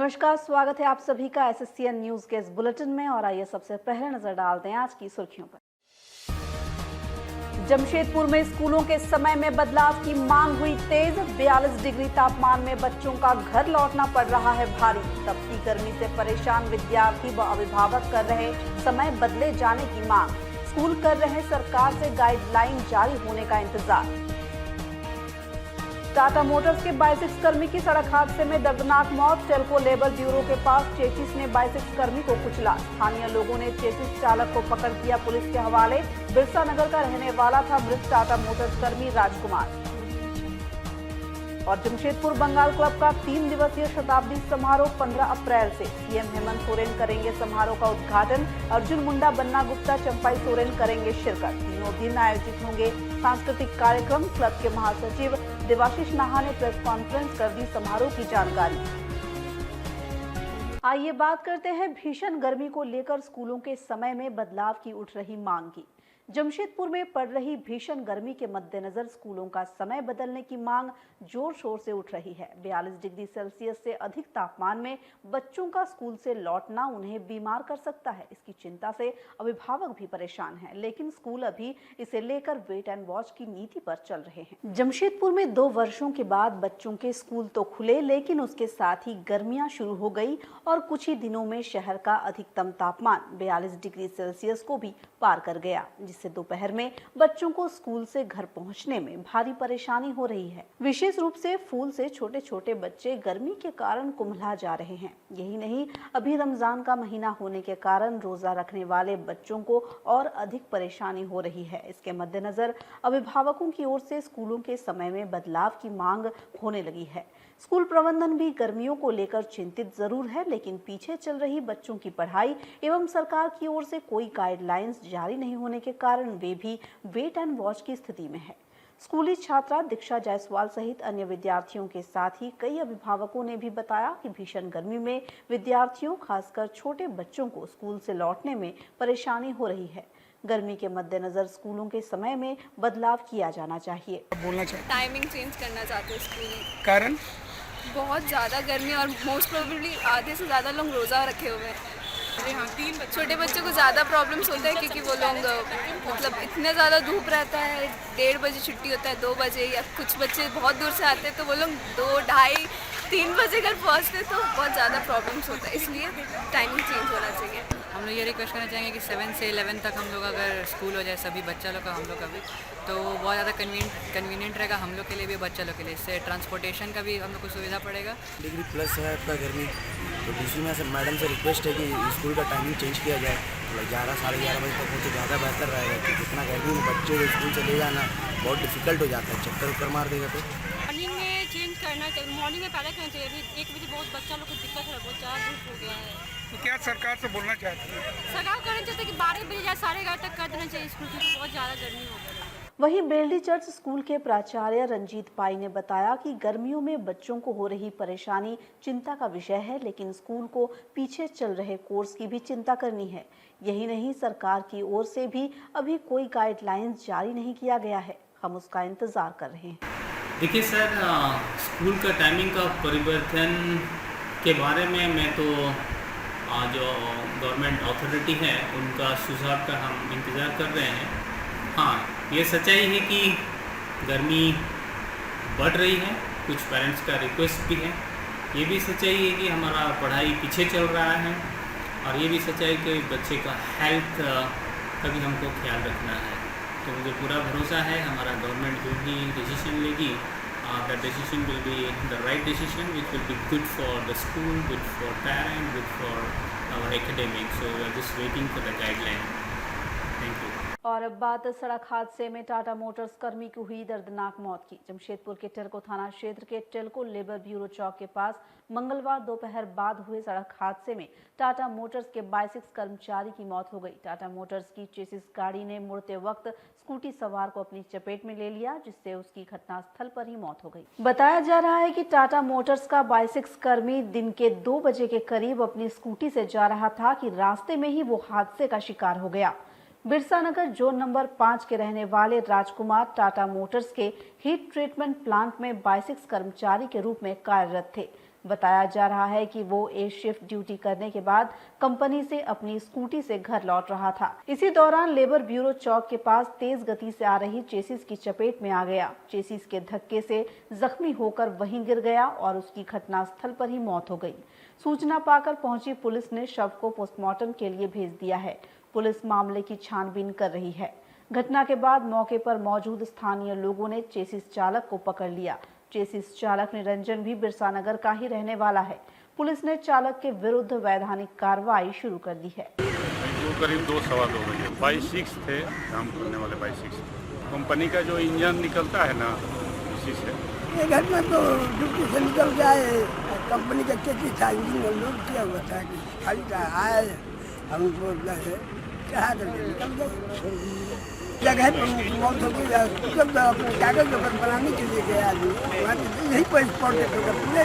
नमस्कार, स्वागत है आप सभी का एसएससीएन न्यूज के इस बुलेटिन में। और आइए सबसे पहले नजर डालते हैं आज की सुर्खियों पर। जमशेदपुर में स्कूलों के समय में बदलाव की मांग हुई तेज। 42 डिग्री तापमान में बच्चों का घर लौटना पड़ रहा है भारी। तपती गर्मी से परेशान विद्यार्थी व अभिभावक कर रहे समय बदले जाने की मांग। स्कूल कर रहे सरकार से गाइडलाइन जारी होने का इंतजार। टाटा मोटर्स के बाइसिक्स कर्मी की सड़क हादसे में दर्दनाक मौत। टेल्को लेबर ब्यूरो के पास चेसिस ने बाइसिक्स कर्मी को कुचला। स्थानीय लोगों ने चेसिस चालक को पकड़ दिया पुलिस के हवाले। बिरसा नगर का रहने वाला था मृत टाटा मोटर्स कर्मी राजकुमार। और जमशेदपुर बंगाल क्लब का 3 दिवसीय शताब्दी समारोह 15 अप्रैल से। सीएम हेमंत सोरेन करेंगे समारोह का उद्घाटन। अर्जुन मुंडा, बन्ना गुप्ता, चंपाई सोरेन करेंगे शिरकत। तीनों दिन आयोजित होंगे सांस्कृतिक कार्यक्रम। क्लब के महासचिव देवाशीष नाहा ने प्रेस कॉन्फ्रेंस कर दी समारोह की जानकारी। आइए बात करते हैं भीषण गर्मी को लेकर स्कूलों के समय में बदलाव की उठ रही मांग की। जमशेदपुर में पड़ रही भीषण गर्मी के मद्देनजर स्कूलों का समय बदलने की मांग जोर शोर से उठ रही है। 42 डिग्री सेल्सियस से अधिक तापमान में बच्चों का स्कूल से लौटना उन्हें बीमार कर सकता है। इसकी चिंता से अभिभावक भी परेशान हैं, लेकिन स्कूल अभी इसे लेकर वेट एंड वॉच की नीति पर चल रहे हैं। जमशेदपुर में 2 वर्षों के बाद बच्चों के स्कूल तो खुले, लेकिन उसके साथ ही गर्मियां शुरू हो गई और कुछ ही दिनों में शहर का अधिकतम तापमान 42 डिग्री सेल्सियस को भी पार कर गया, जिससे दोपहर में बच्चों को स्कूल से घर पहुंचने में भारी परेशानी हो रही है। विशेष रूप से फूल से छोटे छोटे बच्चे गर्मी के कारण कुम्हला जा रहे हैं। यही नहीं, अभी रमजान का महीना होने के कारण रोजा रखने वाले बच्चों को और अधिक परेशानी हो रही है। इसके मद्देनजर अभिभावकों की ओर से स्कूलों के समय में बदलाव की मांग होने लगी है। स्कूल प्रबंधन भी गर्मियों को लेकर चिंतित जरूर है, लेकिन पीछे चल रही बच्चों की पढ़ाई एवं सरकार की ओर से कोई गाइडलाइंस जारी नहीं होने के कारण वे भी वेट एंड वॉच की स्थिति में है। स्कूली छात्रा दीक्षा जायसवाल सहित अन्य विद्यार्थियों के साथ ही कई अभिभावकों ने भी बताया कि भीषण गर्मी में विद्यार्थियों, खासकर छोटे बच्चों को स्कूल से लौटने में परेशानी हो रही है। गर्मी के मद्देनजर स्कूलों के समय में बदलाव किया जाना चाहिए। टाइमिंग चेंज करना चाहते हैं स्कूल। कारण बहुत ज़्यादा गर्मी और मोस्ट प्रोबेबली आधे से ज़्यादा लोग रोज़ा रखे हुए हैं। छोटे बच्चों को ज़्यादा प्रॉब्लम्स होते हैं क्योंकि वो लोग मतलब इतने ज़्यादा धूप रहता है। 1:30 बजे छुट्टी होता है, 2 बजे, या कुछ बच्चे बहुत दूर से आते हैं तो वो लोग 2, 2:30, 3 बजे घर पहुँचते तो बहुत ज़्यादा प्रॉब्लम्स होता है। इसलिए टाइमिंग चेंज होना चाहिए। हम लोग ये रिक्वेस्ट करना चाहेंगे कि 7 से 11 तक हम लोग अगर स्कूल हो जाए सभी बच्चा लोग का, हम लोग का भी, तो बहुत ज़्यादा कन्वीनियंट रहेगा हम लोग के लिए भी, बच्चा लोग के लिए। इससे ट्रांसपोर्टेशन का भी हम लोग को सुविधा पड़ेगा। डिग्री प्लस है आपका गर्मी, तो दूसरी में से मैडम से रिक्वेस्ट है कि स्कूल का टाइमिंग चेंज किया जाए। 11, साढ़े 11 बजे तक हो तो ज़्यादा बेहतर रहेगा, क्योंकि इतना गर्मी में बच्चे को स्कूल से ले जाना बहुत डिफिकल्ट हो जाता है। चक्कर उक्कर मार देगा। तो मॉर्निंग में चेंज करना चाहिए, मॉर्निंग में पहले करना चाहिए। अभी 1 बजे बहुत बच्चा लोग को दिक्कत है, बहुत ज़्यादा धूप हो गया है। तो क्या सरकार से बोलना चाहते हैं? सरकार करना चाहते हैं कि 12 बजे या 11:30 तक कर देना चाहिए स्कूल, क्योंकि बहुत ज़्यादा गर्मी हो गई है। वहीं बेलडी चर्च स्कूल के प्राचार्य रंजीत पाई ने बताया कि गर्मियों में बच्चों को हो रही परेशानी चिंता का विषय है, लेकिन स्कूल को पीछे चल रहे कोर्स की भी चिंता करनी है। यही नहीं, सरकार की ओर से भी अभी कोई गाइडलाइंस जारी नहीं किया गया है। हम उसका इंतजार कर रहे हैं। देखिए सर, स्कूल का टाइमिंग का परिवर्तन के बारे में मैं तो जो गवर्नमेंट अथॉरिटी है उनका सुझाव का हम इंतज़ार कर रहे हैं। हाँ, ये सच्चाई है कि गर्मी बढ़ रही है, कुछ पेरेंट्स का रिक्वेस्ट भी है। ये भी सच्चाई है कि हमारा पढ़ाई पीछे चल रहा है, और ये भी सच्चाई है कि बच्चे का हेल्थ का भी हमको ख्याल रखना है। तो मुझे पूरा भरोसा है हमारा गवर्नमेंट जो भी डिसीजन लेगी, that decision will be the right decision which will be good for the school, good for parent, good for our academic. So we are just waiting for the guideline. Thank you. और अब बात सड़क हादसे में Tata Motors कर्मी की हुई दर्दनाक मौत की। जमशेदपुर के टेल्को थाना क्षेत्र के टेल्को लेबर ब्यूरो चौक के पास मंगलवार दोपहर बाद हुए सड़क हादसे में टाटा मोटर्स के बाइसिक्स कर्मचारी की मौत हो गई। टाटा मोटर्स की चेसिस गाड़ी ने मुड़ते वक्त स्कूटी सवार को अपनी चपेट में ले लिया, जिससे उसकी घटनास्थल पर ही मौत हो गई। बताया जा रहा है कि टाटा मोटर्स का बाइसिक्स कर्मी दिन के 2 बजे के करीब अपनी स्कूटी से जा रहा था कि रास्ते में ही वो हादसे का शिकार हो गया। बिरसा नगर जोन नंबर 5 के रहने वाले राजकुमार टाटा मोटर्स के हीट ट्रीटमेंट प्लांट में बाइसिक्स कर्मचारी के रूप में कार्यरत थे। बताया जा रहा है कि वो ए शिफ्ट ड्यूटी करने के बाद कंपनी से अपनी स्कूटी से घर लौट रहा था। इसी दौरान लेबर ब्यूरो चौक के पास तेज गति से आ रही चेसिस की चपेट में आ गया। चेसिस के धक्के से जख्मी होकर वहीं गिर गया और उसकी घटनास्थल पर ही मौत हो गई। सूचना पाकर पहुंची पुलिस ने शव को पोस्टमार्टम के लिए भेज दिया है। पुलिस मामले की छानबीन कर रही है। घटना के बाद मौके पर मौजूद स्थानीय लोगों ने चेसिस चालक को पकड़ लिया। चेसिस चालक निरंजन भी बिरसानगर का ही रहने वाला है। पुलिस ने चालक के विरुद्ध वैधानिक कार्रवाई शुरू कर दी है। वो करीब 2-2:15 बजे 22 थे, काम करने वाले 22 कंपनी का जो इंजन निकलता है ना, उसी से ये घटना तो ड्यूटी से निकल जाए, कंपनी का चेसिस था, इंजन लोड किया हुआ था कि खाली था, आए हम उनको चढ़ा करके निकल गए। जगह पर मौत हो गई। जब अपने कागज पेपर बनाने के लिए गया आदमी, यही पर स्पॉट पूरे।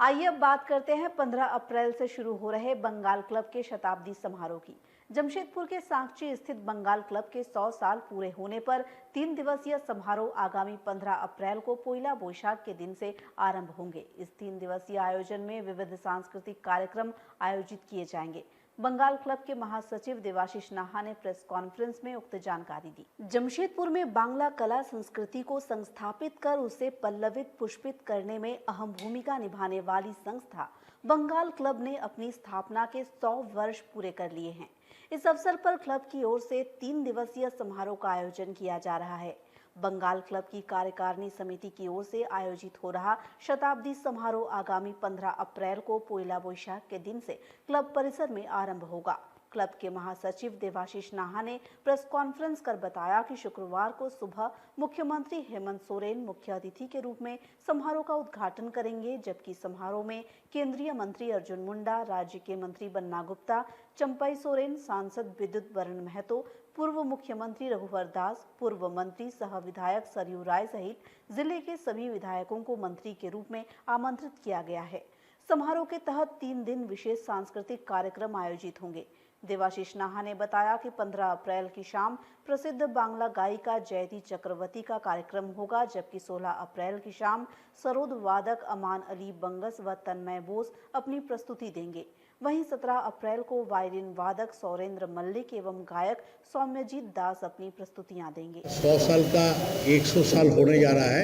आइए अब बात करते हैं 15 अप्रैल से शुरू हो रहे बंगाल क्लब के शताब्दी समारोह की। जमशेदपुर के सांची स्थित बंगाल क्लब के 100 साल पूरे होने पर 3 दिवसीय समारोह आगामी 15 अप्रैल को पोइला बोईशाख के दिन से आरंभ होंगे। इस 3 दिवसीय आयोजन में विविध सांस्कृतिक कार्यक्रम आयोजित किए जाएंगे। बंगाल क्लब के महासचिव देवाशीष नाहा ने प्रेस कॉन्फ्रेंस में उक्त जानकारी दी। जमशेदपुर में बांग्ला कला संस्कृति को संस्थापित कर उसे पल्लवित पुष्पित करने में अहम भूमिका निभाने वाली संस्था बंगाल क्लब ने अपनी स्थापना के 100 वर्ष पूरे कर लिए हैं। इस अवसर पर क्लब की ओर से 3 दिवसीय समारोह का आयोजन किया जा रहा है। बंगाल क्लब की कार्यकारिणी समिति की ओर से आयोजित हो रहा शताब्दी समारोह आगामी 15 अप्रैल को पोइला बोईशाख के दिन से क्लब परिसर में आरंभ होगा। क्लब के महासचिव देवाशीष नाहा ने प्रेस कॉन्फ्रेंस कर बताया कि शुक्रवार को सुबह मुख्यमंत्री हेमंत सोरेन मुख्य अतिथि के रूप में समारोह का उद्घाटन करेंगे, जबकि समारोह में केंद्रीय मंत्री अर्जुन मुंडा, राज्य के मंत्री बन्ना गुप्ता, चंपई सोरेन, सांसद विद्युत वरण महतो, पूर्व मुख्यमंत्री रघुवर दास, पूर्व मंत्री सह विधायक सरयू राय सहित जिले के सभी विधायकों को मंत्री के रूप में आमंत्रित किया गया है। समारोह के तहत 3 दिन विशेष सांस्कृतिक कार्यक्रम आयोजित होंगे। देवाशीष नाहा ने बताया कि 15 अप्रैल की शाम प्रसिद्ध बांग्ला गायिका जयती चक्रवर्ती का कार्यक्रम होगा, जबकि 16 अप्रैल की शाम सरोद वादक अमान अली बंगस व तन्मय बोस अपनी प्रस्तुति देंगे। वहीं 17 अप्रैल को वायलिन वादक सौरेंद्र मल्लिक एवं गायक सौम्यजीत दास अपनी प्रस्तुतियां देंगे। 100 साल का 100 साल होने जा रहा है।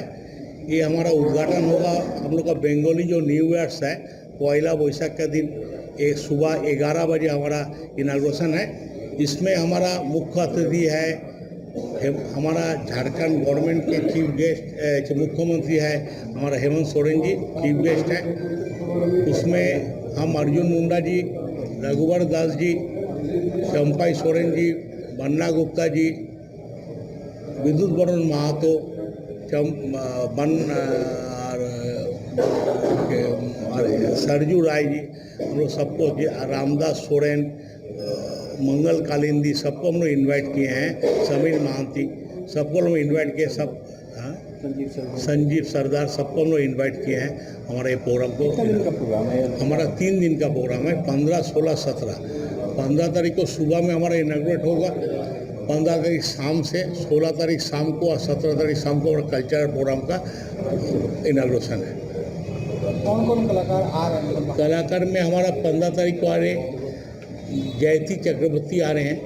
ये हमारा उद्घाटन होगा। हम लोग का बंगाली जो न्यू ईयर्स है, पोइला बोईशाख का दिन सुबह 11 बजे हमारा इनाग्रेशन है। इसमें हमारा मुख्य अतिथि है हमारा झारखंड गवर्नमेंट के चीफ गेस्ट मुख्यमंत्री है हमारा हेमंत सोरेन जी, चीफ गेस्ट है। उसमें हम अर्जुन मुंडा जी, रघुवर दास जी, चंपई सोरेन जी, बन्ना गुप्ता जी, विद्युत वरण महतो, सरजू राय जी, हम लोग सबको, रामदास सोरेन, मंगल कालिंदी, सबको हम लोग इन्वाइट किए हैं। समीर महांती, सबको हम लोग इन्वाइट किए। सब संजीव सरदार, सबको हम लोग इन्वाइट किए हैं हमारे ये प्रोग्राम को। हमारा 3 दिन का प्रोग्राम है, 15, 16, 17। 15 तारीख को सुबह में हमारा इनाग्रेट होगा, 15 तारीख शाम से, 16 तारीख शाम को और 17 तारीख शाम को हमारा कल्चरल प्रोग्राम का इनाग्रेशन है। कौन कौन कलाकार आ रहे हैं? कलाकार में हमारा 15 तारीख को आ रहे जयती चक्रवर्ती आ रहे हैं,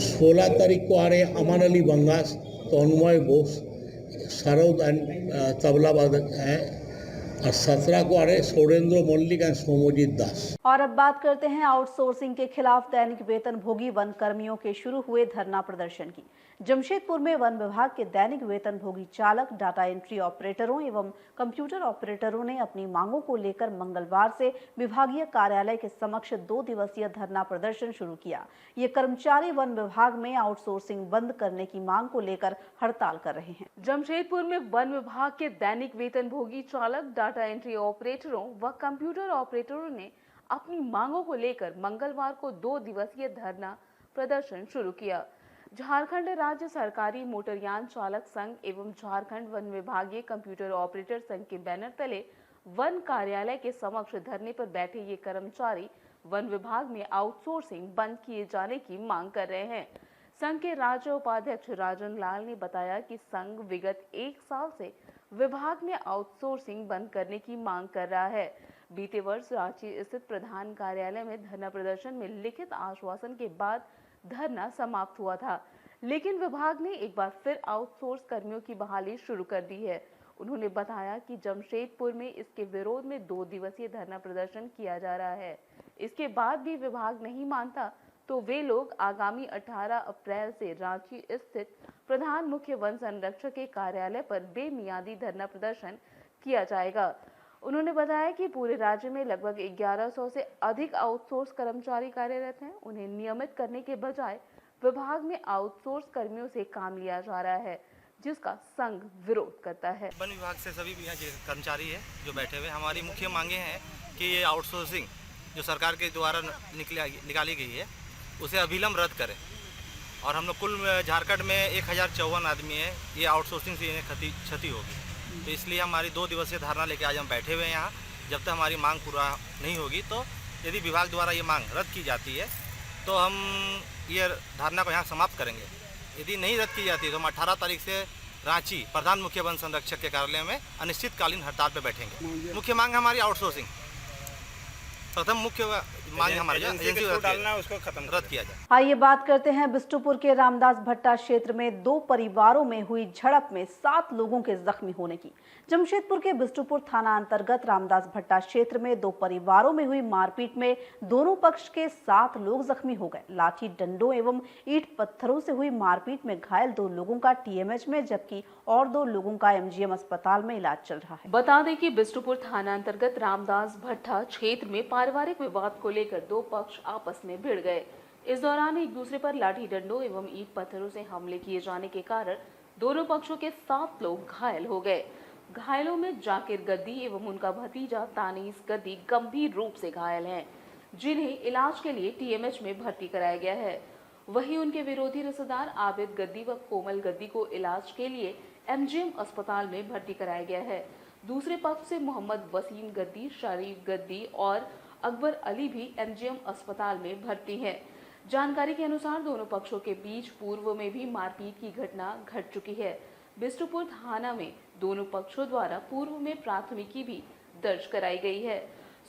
16 तारीख को आ रहे हैं अमान अली बंगास, तन्मय बोस, सरोद तबला वादक है, और 17 को आ रहे सौरेंद्र मल्लिक और सौम्यजीत दास। और अब बात करते हैं आउटसोर्सिंग के खिलाफ दैनिक वेतन भोगी वन कर्मियों के शुरू हुए धरना प्रदर्शन की। जमशेदपुर में वन विभाग के दैनिक वेतन भोगी चालक, डाटा एंट्री ऑपरेटरों एवं कंप्यूटर ऑपरेटरों ने अपनी मांगों को लेकर मंगलवार से विभागीय कार्यालय के समक्ष 2 दिवसीय धरना प्रदर्शन शुरू किया। ये कर्मचारी वन विभाग में आउटसोर्सिंग बंद करने की मांग को लेकर हड़ताल कर रहे हैं। जमशेदपुर में वन विभाग के दैनिक वेतन भोगी चालक, डाटा एंट्री ऑपरेटरों व कंप्यूटर ऑपरेटरों ने अपनी मांगों को लेकर मंगलवार को 2 दिवसीय धरना प्रदर्शन शुरू किया। झारखंड राज्य सरकारी मोटरयान चालक संघ एवं झारखंड वन विभागीय कंप्यूटर ऑपरेटर संघ के बैनर तले वन कार्यालय के समक्ष धरने पर बैठे ये कर्मचारी वन विभाग में आउटसोर्सिंग बंद किए जाने की मांग कर रहे हैं। संघ के राज्य उपाध्यक्ष राजन लाल ने बताया कि संघ विगत 1 साल से विभाग में आउटसोर्सिंग बंद करने की मांग कर रहा है। बीते वर्ष रांची स्थित प्रधान कार्यालय में धरना प्रदर्शन में लिखित आश्वासन के बाद धरना समाप्त हुआ था, लेकिन विभाग ने एक बार फिर आउटसोर्स कर्मियों की बहाली शुरू कर दी है। उन्होंने बताया कि जमशेदपुर में इसके विरोध में 2 दिवसीय धरना प्रदर्शन किया जा रहा है। इसके बाद भी विभाग नहीं मानता तो वे लोग आगामी 18 अप्रैल से रांची स्थित प्रधान मुख्य वन संरक्षक के कार्यालय पर बेमियादी धरना प्रदर्शन किया जाएगा। उन्होंने बताया कि पूरे राज्य में लगभग 1100 से अधिक आउटसोर्स कर्मचारी कार्यरत हैं। उन्हें नियमित करने के बजाय विभाग में आउटसोर्स कर्मियों से काम लिया जा रहा है, जिसका संघ विरोध करता है। वन विभाग से सभी यहाँ कर्मचारी है जो बैठे हुए, हमारी मुख्य मांगे हैं कि ये आउटसोर्सिंग जो सरकार के द्वारा निकाली गई है उसे अभिलंब रद्द करें। और हम लोग कुल झारखंड में 1054 आदमी है, ये आउटसोर्सिंग से इन्हें क्षति होगी। तो इसलिए हमारी 2 दिवसीय धारणा लेके आज हम बैठे हुए हैं यहाँ। जब तक हमारी मांग पूरा नहीं होगी, तो यदि विभाग द्वारा ये मांग रद्द की जाती है तो हम ये धारणा को यहाँ समाप्त करेंगे। यदि नहीं रद्द की जाती है तो हम 18 तारीख से रांची प्रधान मुख्य वन संरक्षक के कार्यालय में अनिश्चितकालीन हड़ताल पर बैठेंगे। मुख्य मांग हमारी आउटसोर्सिंग, प्रथम मुख्य मांग हमारी एजेंसी डालना है, उसको खत्म रद्द किया जाए। आइए बात करते हैं बिष्टुपुर के रामदास भट्टा क्षेत्र में 2 परिवारों में हुई झड़प में 7 लोगों के जख्मी होने की। जमशेदपुर के बिष्टुपुर थाना अंतर्गत रामदास भट्टा क्षेत्र में 2 परिवारों में हुई मारपीट में दोनों पक्ष के 7 लोग जख्मी हो गए। लाठी डंडों एवं ईंट पत्थरों से हुई मारपीट में घायल 2 लोगों का टीएमएच में जबकि और 2 लोगों का एमजीएम अस्पताल में इलाज चल रहा है। बता दें कि बिष्टुपुर थाना अंतर्गत रामदास भट्टा क्षेत्र में पारिवारिक विवाद को लेकर 2 पक्ष आपस में भिड़ गए। इस दौरान एक दूसरे पर लाठी डंडों एवं ईंट पत्थरों से हमले किए जाने के कारण दोनों पक्षों के 7 लोग घायल हो गए। घायलों में जाकिर गद्दी एवं उनका भतीजा तानीस गद्दी गंभीर रूप से घायल हैं, जिन्हें इलाज के लिए टीएमएच में भर्ती कराया गया है। वहीं उनके विरोधी रिश्तेदार आबिद गद्दी व कोमल गद्दी को इलाज के लिए एमजीएम अस्पताल में भर्ती कराया गया है। दूसरे पक्ष से मोहम्मद वसीम गद्दी, शरीफ गद्दी और अकबर अली भी एमजीएम अस्पताल में भर्ती हैं। जानकारी के अनुसार दोनों पक्षों के बीच पूर्व में भी मारपीट की घटना घट चुकी है। बिष्टुपुर थाना में दोनों पक्षों द्वारा पूर्व में प्राथमिकी भी दर्ज कराई गई है।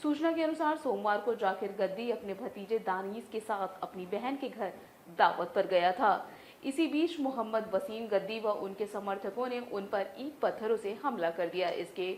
सूचना के अनुसार सोमवार को जाकिर गद्दी अपने भतीजे दानीस के साथ अपनी बहन के घर दावत पर गया था। इसी बीच मोहम्मद वसीम गद्दी व उनके समर्थकों ने उन पर ईंट पत्थरों से हमला कर दिया। इसके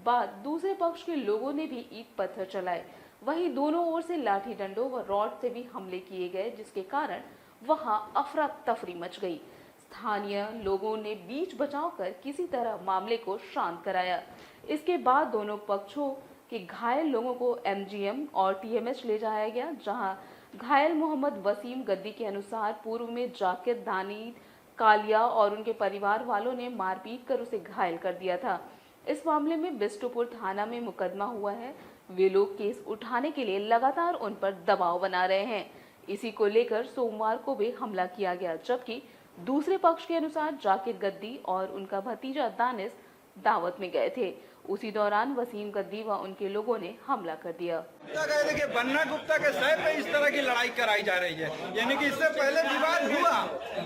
बाद दूसरे पक्ष के लोगों ने भी ईंट पत्थर चलाए। वहीं दोनों ओर से लाठी डंडों व रॉड से भी हमले किए गए, जिसके कारण वहां अफरा तफरी मच गई। स्थानीय लोगों ने बीच बचाव कर किसी तरह मामले को शांत कराया। इसके बाद दोनों पक्षों के घायल लोगों को एमजीएम और टीएमएच ले जाया गया, जहां घायल मोहम्मद वसीम गद्दी के अनुसार पूर्व में जाकिर, दानी, कालिया और उनके परिवार वालों ने मारपीट कर उसे घायल कर दिया था। इस मामले में बिष्टुपुर थाना में मुकदमा हुआ है। वे लोग केस उठाने के लिए लगातार उन पर दबाव बना रहे हैं। इसी को लेकर सोमवार को भी हमला किया गया, जबकि दूसरे पक्ष के अनुसार जाकिर गद्दी और उनका भतीजा दानिश दावत में गए थे। उसी दौरान वसीम गद्दी व उनके लोगों ने हमला कर दिया। देखिए, बन्ना गुप्ता के सह पे इस तरह की लड़ाई कराई जा रही है, यानी कि इससे पहले विवाद हुआ,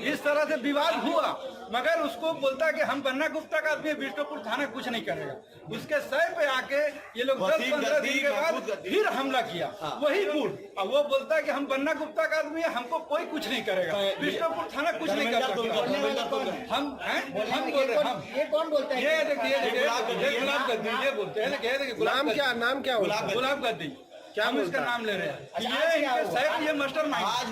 इस तरह से विवाद हुआ, मगर उसको बोलता है कि हम बन्ना गुप्ता का आदमी बिष्टुपुर थाना कुछ नहीं करेगा। उसके सह पे आके ये लोग 10-15 दिन के बाद फिर हमला किया, वही गुट, और वो बोलता है कि हम बन्ना गुप्ता का आदमी है, हमको कोई कुछ नहीं करेगा, बिष्टुपुर थाना कुछ नहीं कर सकता। हम बोल रहे, हम ये कौन बोलता है? ये देखिए गुलाब गद्दी, ये बोलते हैं। नाम क्या? गुलाब गद्दी, क्या हम इसका नाम ले रहे हैं? ये मास्टरमाइंड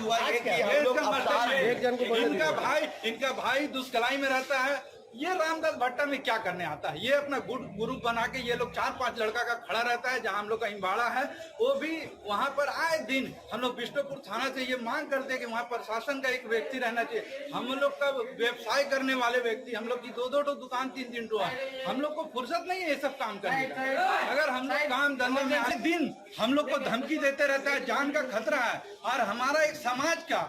इनका भाई दुष्कलाई में रहता है। ये रामदास भट्टा में क्या करने आता है? ये अपना ग्रुप बना के ये लोग 4-5 लड़का का खड़ा रहता है, जहां हम लोग का इम्बाड़ा है, वो भी वहां पर आए दिन हम लोग बिष्टुपुर थाना से ये मांग करते हैं कि वहां प्रशासन का एक व्यक्ति रहना चाहिए। हम लोग का व्यवसाय करने वाले व्यक्ति, हम लोग की 2-2 दुकान 3-3 है, हम लोग को फुर्सत नहीं है ये सब काम करने का। अगर हम लोग काम धंधे में आए दिन हम लोग को धमकी देते रहता है, जान का खतरा है। और हमारा एक समाज का,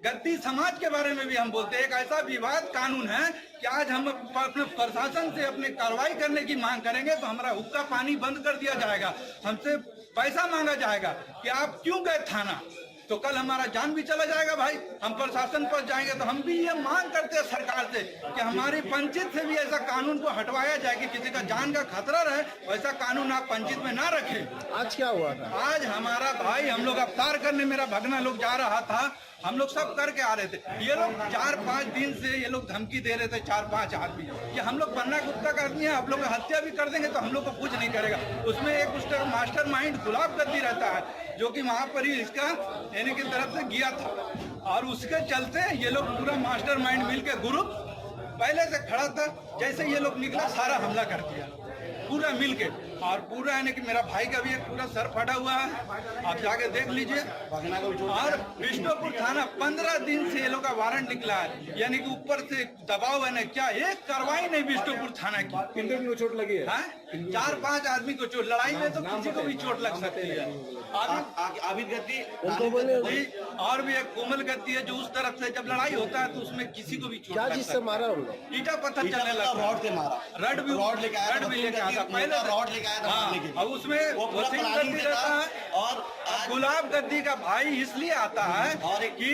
गद्दी समाज के बारे में भी हम बोलते हैं, एक ऐसा विवाद कानून है कि आज हम अपने प्रशासन से अपने कार्रवाई करने की मांग करेंगे तो हमारा हुक्का पानी बंद कर दिया जाएगा, हमसे पैसा मांगा जाएगा कि आप क्यों गए थाना, तो कल हमारा जान भी चला जाएगा भाई। हम प्रशासन पर जाएंगे तो हम भी ये मांग करते हैं सरकार से कि हमारी पंचायत से भी ऐसा कानून को हटवाया जाए कि किसी का जान का खतरा रहे, वैसा कानून आप पंचायत में ना रखें। आज क्या हुआ था? आज हमारा भाई, हम लोग अवतार करने, मेरा भगना लोग जा रहा था, हम लोग सब करके आ रहे थे। ये लोग 4-5 दिन से ये लोग धमकी दे रहे थे, 4-5 आदमी कि हम लोग पन्ना गुप्ता का आदमी है, आप लोग हत्या भी कर देंगे तो हम लोग को कुछ नहीं करेगा। उसमें एक उसका मास्टर माइंड गुलाब गद्दी रहता है, जो कि वहाँ पर ही इसका यानी की तरफ से गया था, और उसके चलते ये लोग पूरा मास्टर माइंड मिल के ग्रुप पहले से खड़ा था। जैसे ये लोग निकला सारा हमला कर दिया पूरा मिल के, और पूरा यानी कि मेरा भाई का भी एक पूरा सर फटा हुआ है, आप जाके देख लीजिए। और विष्णुपुर थाना 15 दिन से ये लोग का वारंट निकला है, यानी कि ऊपर से दबाव है ना क्या, एक कार्रवाई नहीं विष्णुपुर थाना की। कितने को चोट लगी है? 4-5 आदमी को चोट, लड़ाई में तो किसी को भी चोट लग सकती है। आबिद गद्दी और भी एक कोमल गद्दी है, जो उस तरफ से जब लड़ाई होता है तो उसमें किसी को भी चोट क्या लग चीज से सकती है। मारा उन लोग? ईटा पत्थर चलने लगा, रॉड से मारा, रड भी लेके आया था पहले, रॉड लेके आया था मारने के लिए। और उसमें वसीम गद्दी रहता है और गुलाब गद्दी का भाई इसलिए आता है और कि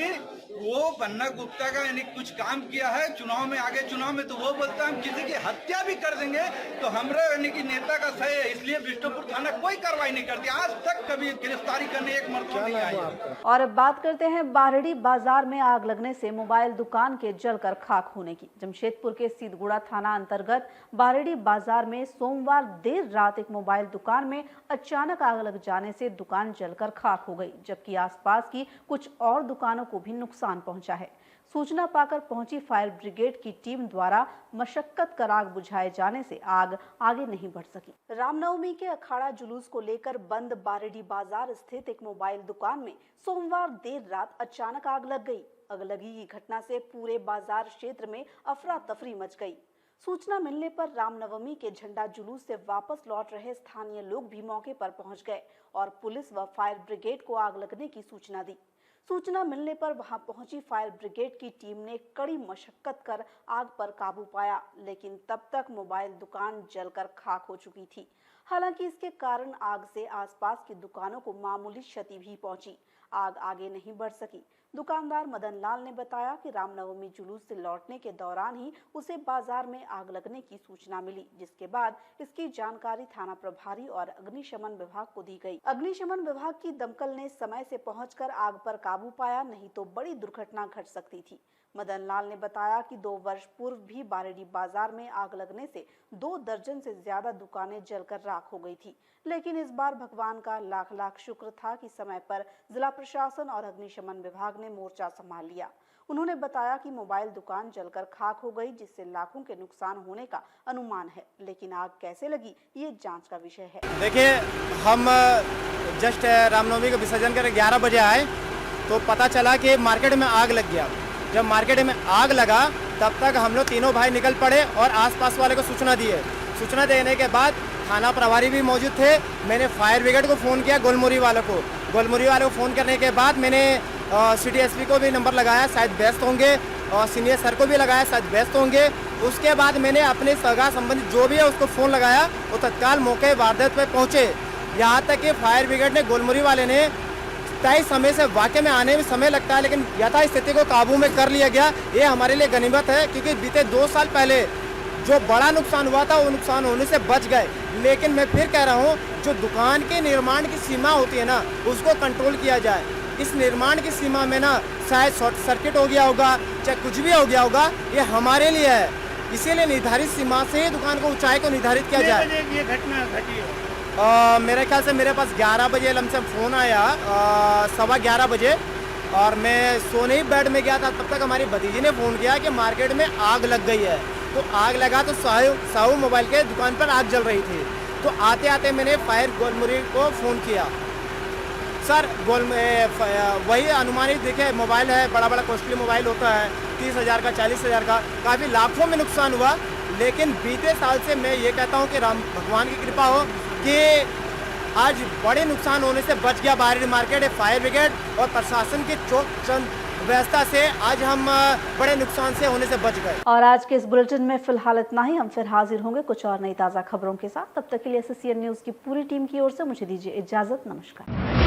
वो पन्ना गुप्ता का यानी कुछ काम किया है चुनाव में, आगे चुनाव में, तो वो बोलता है हम किसी की हत्या भी कर देंगे तो हमारे यानी कि नेता का सही है, इसलिए विष्णुपुर थाना कोई कार्रवाई नहीं करती, आज तक कभी गिरफ्तारी करने एक मर्तबा नहीं आई। और अब बात करते हैं बारड़ी बाजार में आग लगने से मोबाइल दुकान के जलकर खाक होने की। जमशेदपुर के सीधगुड़ा थाना अंतर्गत बारड़ी बाजार में सोमवार देर रात एक मोबाइल दुकान में अचानक आग लग जाने से दुकान जलकर खाक हो गई, जबकि आसपास की कुछ और दुकानों को भी नुकसान पहुंचा है। सूचना पाकर पहुंची फायर ब्रिगेड की टीम द्वारा मशक्कत कर आग बुझाए जाने से आग आगे नहीं बढ़ सकी। रामनवमी के अखाड़ा जुलूस को लेकर बंद बारड़ी बाजार स्थित एक मोबाइल दुकान में सोमवार देर रात अचानक आग लग गई। अगलगी की घटना से पूरे बाजार क्षेत्र में अफरा तफरी मच गई। सूचना मिलने पर रामनवमी के झंडा जुलूस से वापस लौट रहे स्थानीय लोग भी मौके पर पहुंच गए और पुलिस व फायर ब्रिगेड को आग लगने की सूचना दी। सूचना मिलने पर वहां पहुंची फायर ब्रिगेड की टीम ने कड़ी मशक्कत कर आग पर काबू पाया, लेकिन तब तक मोबाइल दुकान जलकर खाक हो चुकी थी। हालांकि इसके कारण आग से आसपास की दुकानों को मामूली क्षति भी पहुंची। आग आगे नहीं बढ़ सकी। दुकानदार मदन लाल ने बताया कि रामनवमी जुलूस से लौटने के दौरान ही उसे बाजार में आग लगने की सूचना मिली, जिसके बाद इसकी जानकारी थाना प्रभारी और अग्निशमन विभाग को दी गई। अग्निशमन विभाग की दमकल ने समय से पहुंचकर आग पर काबू पाया, नहीं तो बड़ी दुर्घटना घट सकती थी। मदन लाल ने बताया कि 2 वर्ष पूर्व भी बारड़ी बाजार में आग लगने से 2 दर्जन से ज्यादा दुकानें जलकर राख हो गई थी, लेकिन इस बार भगवान का लाख लाख शुक्र था कि समय पर जिला प्रशासन और अग्निशमन विभाग ने मोर्चा संभाल लिया। उन्होंने बताया कि मोबाइल दुकान जलकर खाक हो गई, जिससे लाखों के नुकसान होने का अनुमान है, लेकिन आग कैसे लगी ये जांच का विषय है। देखिए, हम जस्ट रामनवमी का विसर्जन कर 11 बजे आए तो पता चला कि मार्केट में आग लग गया। जब मार्केट में आग लगा तब तक हम लोग तीनों भाई निकल पड़े और आसपास वाले को सूचना दिए। सूचना देने के बाद थाना प्रभारी भी मौजूद थे। मैंने फायर ब्रिगेड को फ़ोन किया, गोलमुरी वालों को फ़ोन करने के बाद मैंने सिटी एसपी को भी नंबर लगाया, शायद व्यस्त होंगे, और सीनियर सर को भी लगाया, शायद व्यस्त होंगे। उसके बाद मैंने अपने सगा संबंधित जो भी है उसको फ़ोन लगाया, वो तत्काल मौके वारदात पे पहुँचे। यहाँ तक कि फायर ब्रिगेड ने, गोलमुरी वाले ने तय समय से वाक़े में आने में समय लगता है, लेकिन यथास्थिति को काबू में कर लिया गया। ये हमारे लिए गनीमत है, क्योंकि बीते 2 साल पहले जो बड़ा नुकसान हुआ था वो नुकसान होने से बच गए। लेकिन मैं फिर कह रहा हूँ, जो दुकान के निर्माण की सीमा होती है ना, उसको कंट्रोल किया जाए। इस निर्माण की सीमा में ना शायद शॉर्ट सर्किट हो गया होगा, चाहे कुछ भी हो गया होगा, ये हमारे लिए है। इसीलिए निर्धारित सीमा से दुकान को ऊंचाई को निर्धारित किया जाए। ये घटना घटी है? मेरे ख्याल से मेरे पास 11 बजे लमसम फ़ोन आया, 11:15 बजे, और मैं सोने ही बेड में गया था। तब तक हमारी भतीजी ने फ़ोन किया कि मार्केट में आग लग गई है। तो आग लगा तो साहू मोबाइल के दुकान पर आग जल रही थी। तो आते आते मैंने फायर गोलमुरी को फ़ोन किया। सर वही अनुमानित, देखिए मोबाइल है, बड़ा बड़ा कॉस्टली मोबाइल होता है, 30,000 का, 40,000 का, काफ़ी लाखों में नुकसान हुआ। लेकिन बीते साल से मैं ये कहता हूँ कि राम भगवान की कृपा हो कि आज बड़े नुकसान होने से बच गया बारड़ी मार्केट। फायर ब्रिगेड और प्रशासन की चौकचंद व्यवस्था से आज हम बड़े नुकसान से होने से बच गए। और आज के इस बुलेटिन में फिलहाल इतना ही। हम फिर हाजिर होंगे कुछ और नई ताज़ा खबरों के साथ। तब तक के लिए SCN न्यूज़ की पूरी टीम की ओर से मुझे दीजिए इजाज़त। नमस्कार।